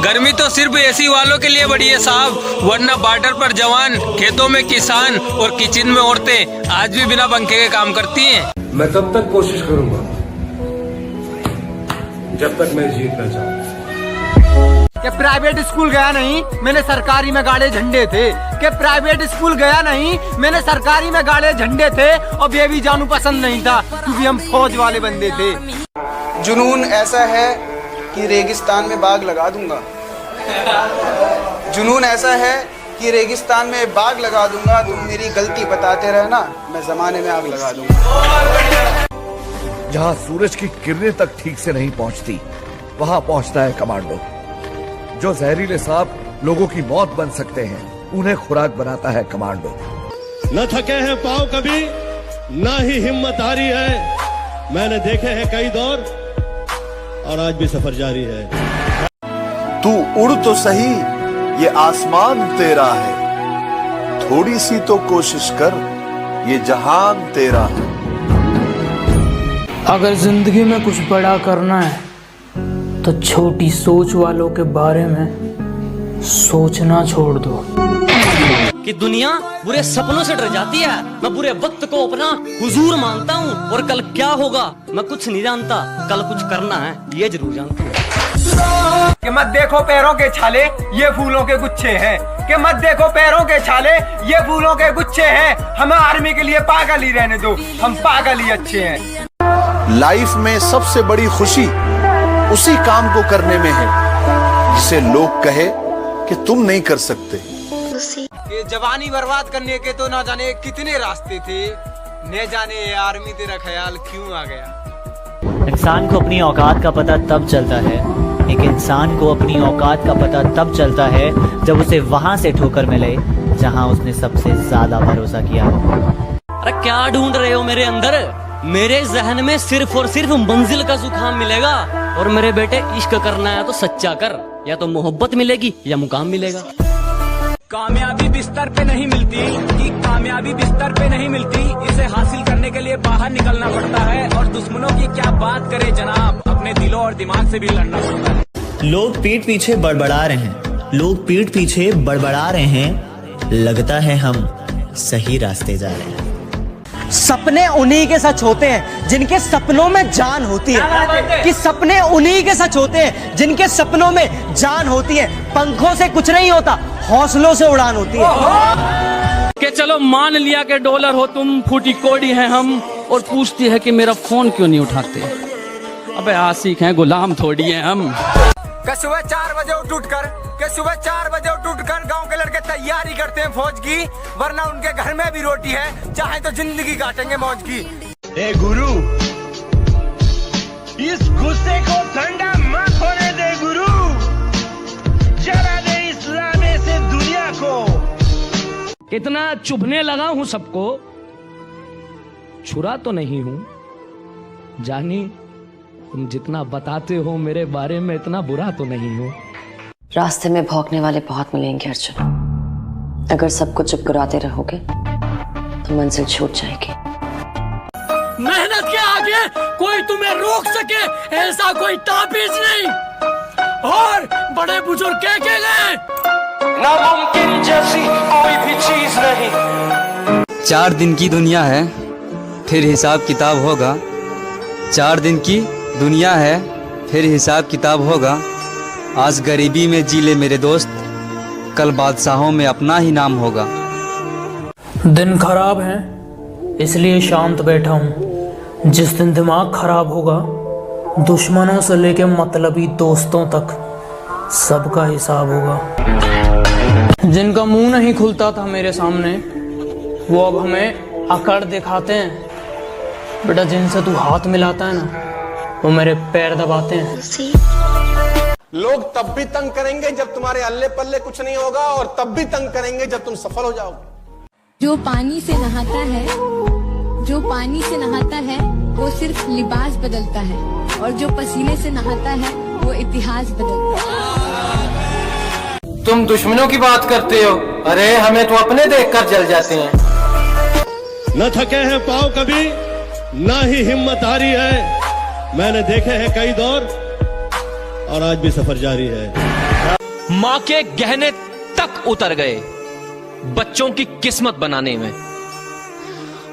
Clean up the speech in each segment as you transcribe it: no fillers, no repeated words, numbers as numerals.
गर्मी तो सिर्फ एसी वालों के लिए बड़ी है साहब, वरना बॉर्डर पर जवान, खेतों में किसान और किचन में औरतें आज भी बिना पंखे के काम करती हैं। मैं तब तक कोशिश करूंगा जब तक मैं जीतना चाहूँ। कि प्राइवेट स्कूल गया नहीं, मैंने सरकारी में गाड़े झंडे थे। कि प्राइवेट स्कूल गया नहीं, मैंने सरकारी में गाड़े झंडे थे। और बेबी जानू पसंद नहीं था क्योंकि हम फौज वाले बंदे थे। जुनून ऐसा है कि रेगिस्तान में बाग लगा दूंगा। जुनून ऐसा है कि रेगिस्तान में बाग लगा दूंगा। तुम मेरी गलती बताते रहना, मैं जमाने में आग लगा दूंगा। जहां सूरज की किरणें तक ठीक से नहीं पहुंचती, वहां पहुंचता है कमांडो। जो जहरीले सांप लोगों की मौत बन सकते हैं, उन्हें खुराक बनाता है कमांडो। न थके हैं पांव कभी, ना ही हिम्मत हारी है। मैंने देखे हैं कई दौर और आज भी सफर जारी है। तू उड़ तो सही, ये आसमान तेरा है। थोड़ी सी तो कोशिश कर, ये जहान तेरा है। अगर जिंदगी में कुछ बड़ा करना है तो छोटी सोच वालों के बारे में सोचना छोड़ दो। कि दुनिया बुरे सपनों से डर जाती है, मैं बुरे वक्त को अपना हुजूर मानता हूँ। और कल क्या होगा मैं कुछ नहीं जानता, कल कुछ करना है ये जरूर जानता हूँ। कि मत देखो पैरों के छाले, ये फूलों के गुच्छे हैं। कि मत देखो पैरों के छाले, ये फूलों के गुच्छे हैं। हमें आर्मी के लिए पागल ही रहने दो, हम पागल ही अच्छे हैं। लाइफ में सबसे बड़ी खुशी उसी काम को करने में है जिसे लोग कहे कि तुम नहीं कर सकते। ये जवानी बर्बाद करने के तो ना जाने कितने रास्ते थे, न जाने आर्मी तेरा ख्याल क्यों आ गया। इंसान को अपनी औकात का पता तब चलता है, एक इंसान को अपनी औकात का पता तब चलता है जब उसे वहां से ठोकर मिले जहां उसने सबसे ज्यादा भरोसा किया हो। अरे क्या ढूंढ रहे हो मेरे अंदर? मेरे जहन में सिर्फ और सिर्फ मंजिल का जुकाम मिलेगा। और मेरे बेटे इश्क करना है तो सच्चा कर, या तो मोहब्बत मिलेगी या मुकाम मिलेगा। कामयाबी बिस्तर पे नहीं मिलती, कि कामयाबी बिस्तर पे नहीं मिलती, इसे हासिल करने के लिए बाहर निकलना पड़ता है। और दुश्मनों की क्या बात करें जनाब, अपने दिलों और दिमाग से भी लड़ना पड़ता है। लोग पीठ पीछे बड़बड़ा रहे हैं, लोग पीठ पीछे बड़बड़ा रहे हैं, लगता है हम सही रास्ते जा रहे हैं। सपने उन्हीं के सच होते हैं जिनके सपनों में जान होती है। कि सपने उन्हीं के सच होते हैं जिनके सपनों में जान होती है। पंखों से कुछ नहीं होता, हौसलों से उड़ान होती है। कि चलो मान लिया कि डॉलर हो तुम, फूटी कोड़ी हैं हम, और पूछती है कि मेरा फोन क्यों नहीं उठाते। अबे आशिक हैं, गुलाम थोड़ी हैं हम। सुबह 4 बजे उठ गांव के लड़के तैयारी करते हैं फौज की, वरना उनके घर में भी रोटी है, चाहे तो जिंदगी काटेंगे मौज की। ए गुरु, इस गुस्से को ठंडा मत होने दे गुरु, जरा दे इस लाने से दुनिया को। कितना चुभने लगा हूं सबको, छुरा तो नहीं हूं। जानी तुम जितना बताते हो मेरे बारे में, इतना बुरा तो नहीं हूं। रास्ते में भौंकने वाले बहुत मिलेंगे अर्जुन, अगर सबको चुप कराते रहोगे तो मंजिल छूट जाएगी। मेहनत के आगे कोई तुम्हें रोक सके ऐसा कोई ताबीज नहीं, और बड़े बुजुर्ग कह के गए नामुमकिन जैसी कोई भी चीज नहीं। 4 दिन की दुनिया है, फिर हिसाब किताब होगा। 4 दिन की दुनिया है, फिर हिसाब किताब होगा। आज गरीबी में जी ले मेरे दोस्त, कल बादशाहों में अपना ही नाम होगा। दिन खराब है इसलिए शांत बैठा हूँ। जिस दिन दिमाग खराब होगा, दुश्मनों से लेके मतलबी दोस्तों तक सबका हिसाब होगा। जिनका मुंह नहीं खुलता था मेरे सामने, वो अब हमें अकड़ दिखाते हैं। बेटा जिनसे तू हाथ मिलाता है ना, वो मेरे पैर दबाते हैं। लोग तब भी तंग करेंगे जब तुम्हारे अल्ले पल्ले कुछ नहीं होगा, और तब भी तंग करेंगे जब तुम सफल हो जाओगे। जो पानी से नहाता है वो सिर्फ लिबास बदलता है, और जो पसीने से नहाता है वो इतिहास बदलता है। तुम दुश्मनों की बात करते हो, अरे हमें तो अपने देखकर जल जाते हैं। न थके हैं पांव कभी, ना ही हिम्मत हारी है। मैंने देखे हैं कई दौर और आज भी सफर जारी है। मां के गहने तक उतर गए बच्चों की किस्मत बनाने में।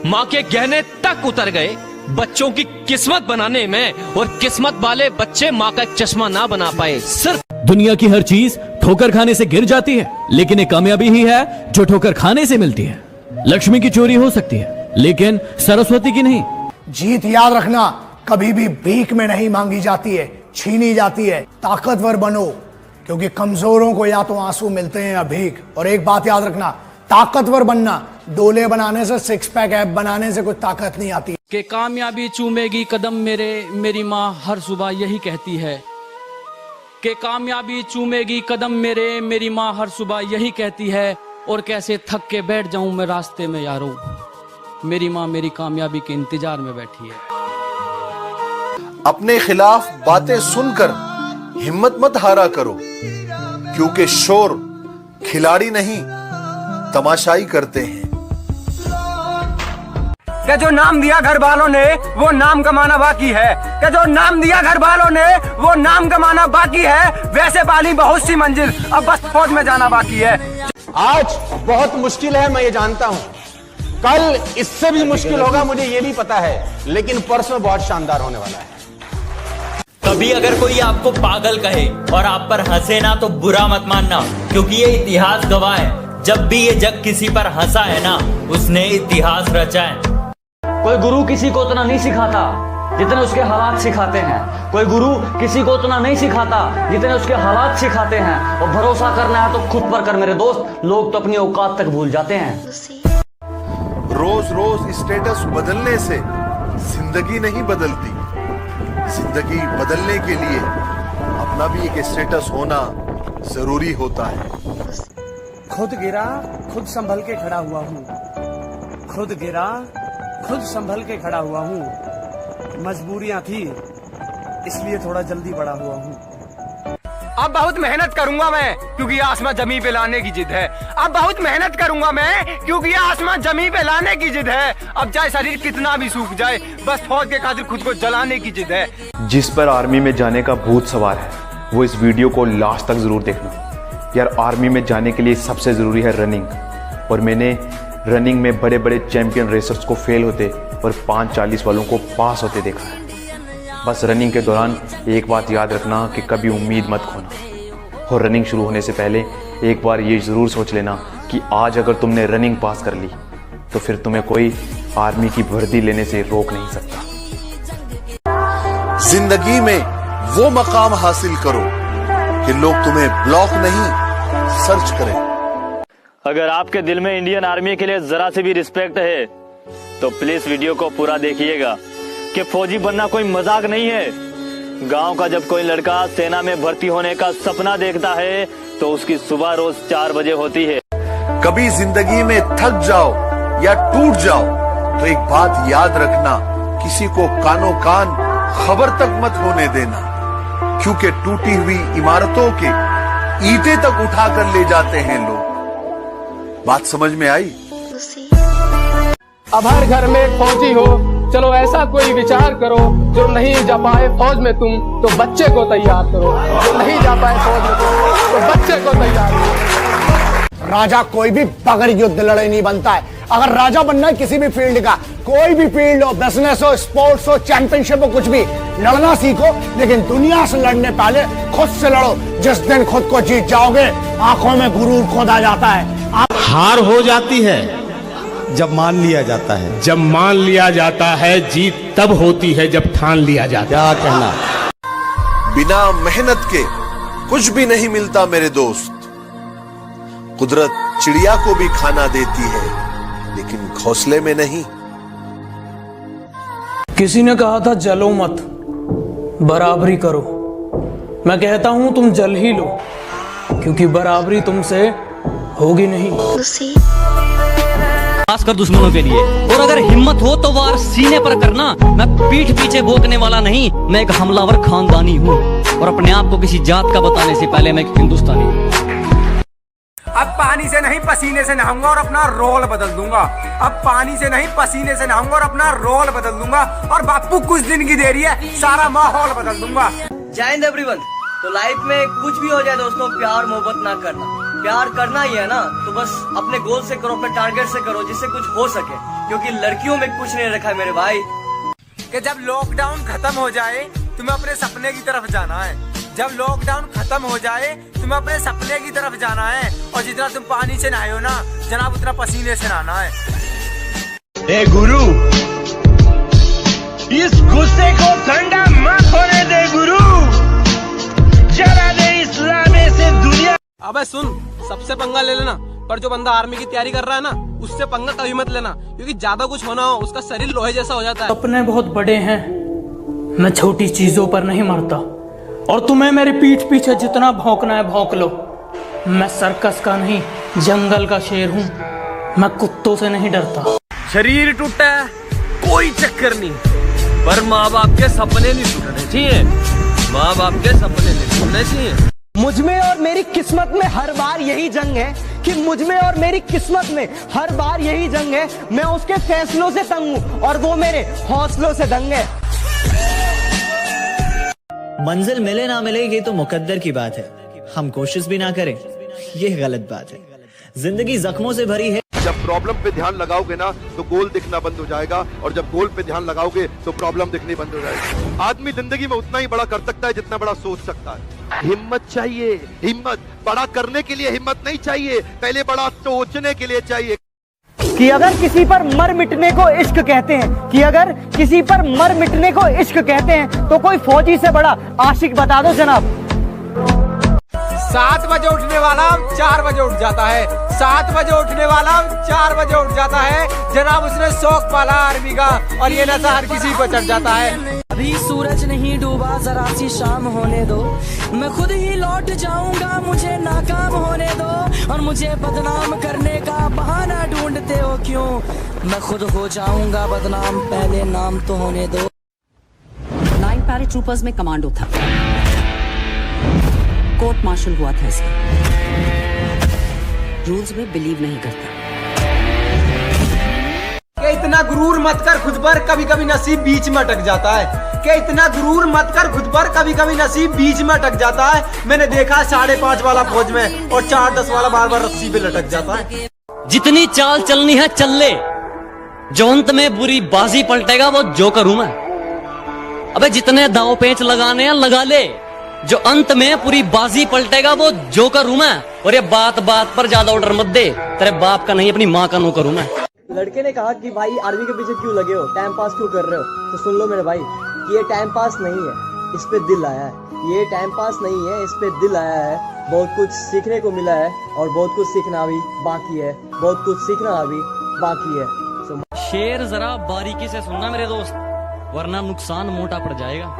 मां के गहने तक उतर गए बच्चों की किस्मत बनाने में, और किस्मत वाले बच्चे मां का चश्मा ना बना पाए। सिर्फ दुनिया की हर चीज ठोकर खाने से गिर जाती है, लेकिन एक कामयाबी ही है जो ठोकर खाने से मिलती है। लक्ष्मी की चोरी हो सकती है, लेकिन सरस्वती की नहीं। जीत याद रखना कभी भी भीख में नहीं मांगी जाती है, छीनी जाती है। ताकतवर बनो, क्योंकि कमजोरों को या तो आंसू मिलते हैं या भीख। और एक बात याद रखना, ताकतवर बनना डोले बनाने से, सिक्स पैक ऐप बनाने से कोई ताकत नहीं आती। कि कामयाबी चूमेगी कदम मेरी माँ हर सुबह यही कहती है। कि कामयाबी चूमेगी कदम मेरी माँ हर सुबह यही कहती है। और कैसे थक के बैठ जाऊं मैं रास्ते में यारों, मेरी माँ मेरी कामयाबी के इंतजार में बैठी है। अपने खिलाफ बातें सुनकर हिम्मत मत हारा करो, क्योंकि शोर खिलाड़ी नहीं तमाशाई करते हैं। कि जो नाम दिया घर वालों ने वो नाम कमाना बाकी है। कि जो नाम दिया घर वालों ने वो नाम कमाना बाकी है। वैसे पाली बहुत सी मंजिल, अब बस फौज में जाना बाकी है। आज बहुत मुश्किल है, मैं ये जानता हूं। कल इससे भी मुश्किल होगा, मुझे ये भी पता है, लेकिन परसों बहुत शानदार होने वाला है। कभी अगर कोई आपको पागल कहे और आप पर हंसे ना तो बुरा मत मानना, क्योंकि ये इतिहास गवाह है। जब भी ये जग किसी पर हंसा है ना, उसने इतिहास रचा है। कोई गुरु किसी को उतना नहीं सिखाता जितने उसके हालात सिखाते हैं। कोई गुरु किसी को उतना नहीं सिखाता जितने उसके हालात सिखाते हैं। और भरोसा करना है तो खुद पर कर मेरे दोस्त, लोग तो अपनी औकात तक भूल जाते हैं। रोज रोज स्टेटस बदलने से जिंदगी नहीं बदलती। जिंदगी बदलने के लिए अपना भी एक स्टेटस होना जरूरी होता है। खुद गिरा खुद संभल के खड़ा हुआ हूँ। खुद गिरा खुद संभल के खड़ा हुआ हूँ। मजबूरियां थी इसलिए थोड़ा जल्दी बड़ा हुआ हूँ। अब बहुत मेहनत करूंगा मैं, क्योंकि आसमां जमी पे लाने की जिद है। अब बहुत मेहनत करूंगा मैं, क्योंकि आसमां जमी पे लाने की जिद है। अब चाहे शरीर कितना भी सूख जाए, बस फौज के खातिर खुद को जलाने की जिद है। जिस पर आर्मी में जाने का भूत सवार है, वो इस वीडियो को लास्ट तक जरूर देखना। यार, आर्मी में जाने के लिए सबसे जरूरी है रनिंग, और मैंने रनिंग में बड़े बड़े चैंपियन रेसर्स को फेल होते और 5:40 वालों को पास होते देखा है। बस रनिंग के दौरान एक बात याद रखना कि कभी उम्मीद मत खोना, और रनिंग शुरू होने से पहले एक बार ये जरूर सोच लेना कि आज अगर तुमने रनिंग पास कर ली तो फिर तुम्हें कोई आर्मी की वर्दी लेने से रोक नहीं सकता। जिंदगी में वो मकाम हासिल करो कि लोग तुम्हें ब्लॉक नहीं सर्च करें। अगर आपके दिल में इंडियन आर्मी के लिए जरा से भी रिस्पेक्ट है तो प्लीज वीडियो को पूरा देखिएगा कि फौजी बनना कोई मजाक नहीं है। गांव का जब कोई लड़का सेना में भर्ती होने का सपना देखता है तो उसकी सुबह रोज 4 बजे होती है। कभी जिंदगी में थक जाओ या टूट जाओ तो एक बात याद रखना, किसी को कानो कान खबर तक मत होने देना, क्योंकि टूटी हुई इमारतों के ईंटें तक उठा कर ले जाते हैं लोग। बात समझ में आई? अब हर घर में एक फौजी हो, चलो ऐसा कोई विचार करो। जो नहीं जा पाए फौज में तुम तो बच्चे को तैयार करो। जो नहीं जा पाए फौज में तुम तो बच्चे को तैयार करो। राजा कोई भी बगैर युद्ध लड़े नहीं बनता है। अगर राजा बनना है किसी भी फील्ड का, कोई भी फील्ड हो, बिजनेस हो, स्पोर्ट्स हो, चैंपियनशिप हो, कुछ भी, लड़ना सीखो, लेकिन दुनिया से लड़ने पहले खुद से लड़ो। जिस दिन खुद को जीत जाओगे, आंखों में गुरूर खोदा जाता है। हार हो जाती है जब मान लिया जाता है। जब मान लिया जाता है, जीत तब होती है जब ठान लिया जाता है। क्या कहना? बिना मेहनत के कुछ भी नहीं मिलता मेरे दोस्त। कुदरत चिड़िया को भी खाना देती है, लेकिन घोंसले में नहीं। किसी ने कहा था जलो मत, बराबरी करो। मैं कहता हूं तुम जल ही लो, क्योंकि बराबरी तुमसे होगी नहीं। खासकर दुश्मनों के लिए। और अगर हिम्मत हो तो वार सीने पर करना। मैं पीठ पीछे भोंकने वाला नहीं, मैं एक हमलावर खानदानी हूँ, और अपने आप को किसी जात का बताने से पहले मैं एक हिंदुस्तानी हूँ। अब पानी से नहीं पसीने से नहाऊंगा और अपना रोल बदल दूंगा। अब पानी से नहीं पसीने से नहाऊंगा और अपना रोल बदल दूंगा। और बापू कुछ दिन की देरी है, सारा माहौल बदल दूंगा। जय हिंद एवरीवन। तो लाइफ में कुछ भी हो जाए दोस्तों, प्यार मोहब्बत ना करना। प्यार करना ही है ना तो बस अपने गोल से करो, अपने टारगेट से करो, जिससे कुछ हो सके, क्योंकि लड़कियों में कुछ नहीं रखा है मेरे भाई। कि जब लॉकडाउन खत्म हो जाए तुम्हें अपने सपने की तरफ जाना है। जब लॉकडाउन खत्म हो जाए तुम्हें अपने सपने की तरफ जाना है, और जितना तुम पानी से नहाए हो ना जनाब, उतना पसीने से नहाना है। ए गुरु, इस गुस्से को ठंडा मत होने दे गुरु, जला दे इस्लाम से दुनिया। अबे सुन, सबसे पंगा ले लेना, पर जो बंदा आर्मी की तैयारी कर रहा है ना उससे पंगा कभी मत लेना, क्योंकि ज्यादा कुछ होना हो उसका शरीर लोहे जैसा हो जाता है। सपने बहुत बड़े हैं, मैं छोटी चीजों पर नहीं मरता, और तुम्हें मेरी पीठ पीछे जितना भौंकना है भौंक लो। मैं सर्कस का नहीं जंगल का शेर हूँ, मैं कुत्तों से नहीं डरता। शरीर टूटा है कोई चक्कर नहीं, पर माँ बाप के सपने नहीं टूटने चाहिए, माँ बाप के सपने नहीं टूटने चाहिए। मुझ में और मेरी किस्मत में हर बार यही जंग है कि मुझ में और मेरी किस्मत में हर बार यही जंग है। मैं उसके फैसलों से तंग हूँ और वो मेरे हौसलों से दंग है। मंजिल मिले ना मिले ये तो मुकद्दर की बात है, हम कोशिश भी ना करें ये गलत बात है। जिंदगी जख्मों से भरी है। जब प्रॉब्लम पे ध्यान लगाओगे ना तो गोल दिखना बंद हो जाएगा, और जब गोल पे ध्यान लगाओगे तो प्रॉब्लम दिखनी बंद हो जाएगी। आदमी जिंदगी में उतना ही बड़ा कर सकता है जितना बड़ा सोच सकता है। हिम्मत चाहिए, हिम्मत। बड़ा करने के लिए हिम्मत नहीं चाहिए, पहले बड़ा सोचने के लिए चाहिए। कि अगर किसी पर मर मिटने को इश्क कहते हैं, कि अगर किसी पर मर मिटने को इश्क कहते हैं, तो कोई फौजी से बड़ा आशिक बता दो जनाब। 7 बजे उठने वाला 4 बजे उठ जाता है, 7 बजे उठने वाला 4 बजे उठ जाता है जनाब। उसने शौक पाला आर्मी का, और ये नशा हर किसी पर चढ़ जाता है। अभी सूरज नहीं डूबा, जरा सी शाम होने दो, मैं खुद ही लौट जाऊंगा, मुझे नाकाम होने दो, और मुझे बदनाम करने का बहाना ढूंढते हो क्यों, मैं खुद हो जाऊंगा बदनाम, पहले नाम तो होने दो। 9 पैराट्रूपर्स में कमांडो था, कोर्ट मार्शल हुआ था इसका, रूल्स में बिलीव नहीं करता। कि इतना गुरूर मत कर खुद पर, कभी कभी नसीब बीच में अटक जाता है। कि इतना गुरूर मत कर खुद पर, कभी कभी नसीब बीच में अटक जाता है। मैंने देखा 5.5 वाला फौज में, और 4-10 वाला बार बार रस्सी पे लटक जाता है। जितनी चाल चलनी है चल ले, जो अंत में बुरी बाजी पलटेगा वो जोकर हूं मैं। अबे जितने दांव पेंच लगाने हैं लगा ले, जो अंत में पूरी बाजी पलटेगा वो जोकर हूं मैं। और ये बात बात पर ज्यादा ऑर्डर मत दे, तेरे बाप का नहीं अपनी माँ का नौकर हूं मैं। लड़के ने कहा कि भाई आर्मी के पीछे क्यों लगे हो, टाइम पास क्यों कर रहे हो? तो सुन लो मेरे भाई, ये टाइम पास नहीं है, इस पे दिल आया है। ये टाइम पास नहीं है, इस पे दिल आया है। बहुत कुछ सीखने को मिला है, और बहुत कुछ सीखना भी बाकी है, बहुत कुछ सीखना अभी बाकी है। शेर जरा बारीकी से सुनना मेरे दोस्त, वरना नुकसान मोटा पड़ जाएगा।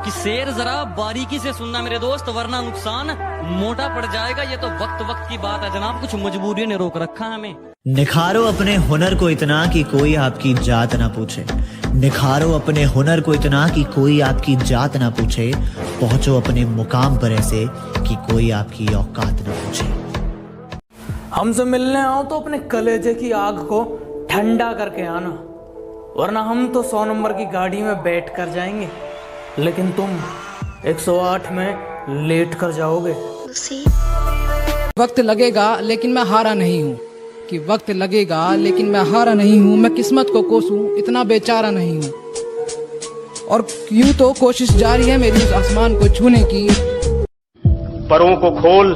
कि शेर जरा बारीकी से सुनना मेरे दोस्त, वरना नुकसान मोटा पड़ जाएगा। ये तो वक्त वक्त की बात है जनाब, कुछ मजबूरियों ने रोक रखा है हमें। निखारो अपने हुनर को इतना कि कोई आपकी जात ना पूछे, निखारो अपने हुनर को इतना कि कोई आपकी जात ना पूछे, पहुंचो अपने मुकाम पर ऐसे कि कोई आपकी औकात ना पूछे। हमसे मिलने आओ तो अपने कलेजे की आग को ठंडा करके आना, वरना हम तो 100 नंबर की गाड़ी में बैठ कर जाएंगे, लेकिन तुम 108 में लेट कर जाओगे। वक्त लगेगा लेकिन मैं हारा नहीं हूँ, कि वक्त लगेगा लेकिन मैं हारा नहीं हूँ, मैं किस्मत को कोसूं इतना बेचारा नहीं हूँ, और यूं तो कोशिश जारी है मेरी उस आसमान को छूने की। परों को खोल,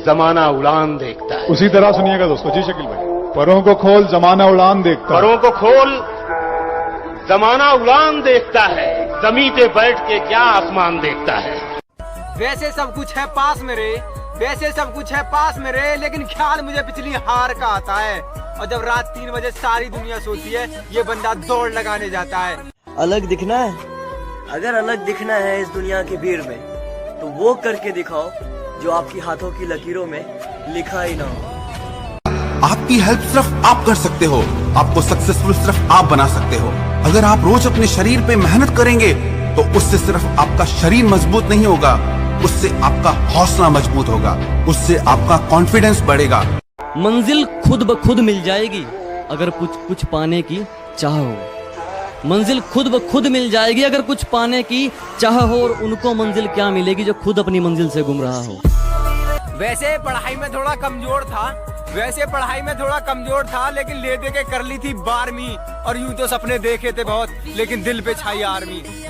जमाना उड़ान देखता है। उसी तरह सुनिएगा दोस्तों। जी शकील भाई, परों को खोल जमाना उड़ान देखता है। परों को खोल, जमाना उड़ान देखता है, जमीन पे बैठ के क्या आसमान देखता है। वैसे सब कुछ है पास मेरे, वैसे सब कुछ है पास मेरे, लेकिन ख्याल मुझे पिछली हार का आता है। और जब रात 3 बजे सारी दुनिया सोती है, ये बंदा दौड़ लगाने जाता है। अलग दिखना है, अगर अलग दिखना है इस दुनिया की भीड़ में, तो वो करके दिखाओ जो आपकी हाथों की लकीरों में लिखा ही ना हो। आपकी हेल्प सिर्फ आप कर सकते हो, आपको सक्सेसफुल सिर्फ आप बना सकते हो। अगर आप रोज अपने शरीर पे मेहनत करेंगे तो उससे सिर्फ आपका शरीर मजबूत नहीं होगा, उससे आपका हौसला मजबूत होगा, उससे आपका कॉन्फिडेंस बढ़ेगा। मंजिल खुद ब खुद मिल जाएगी अगर कुछ कुछ पाने की चाह हो। मंजिल खुद ब खुद मिल जाएगी अगर कुछ पाने की चाह हो, और उनको मंजिल क्या मिलेगी जो खुद अपनी मंजिल से गुम रहा हो। वैसे पढ़ाई में थोड़ा कमजोर था, लेकिन ले दे के कर ली थी 12वीं, और यूं तो सपने देखे थे बहुत, लेकिन दिल पे छाई आर्मी।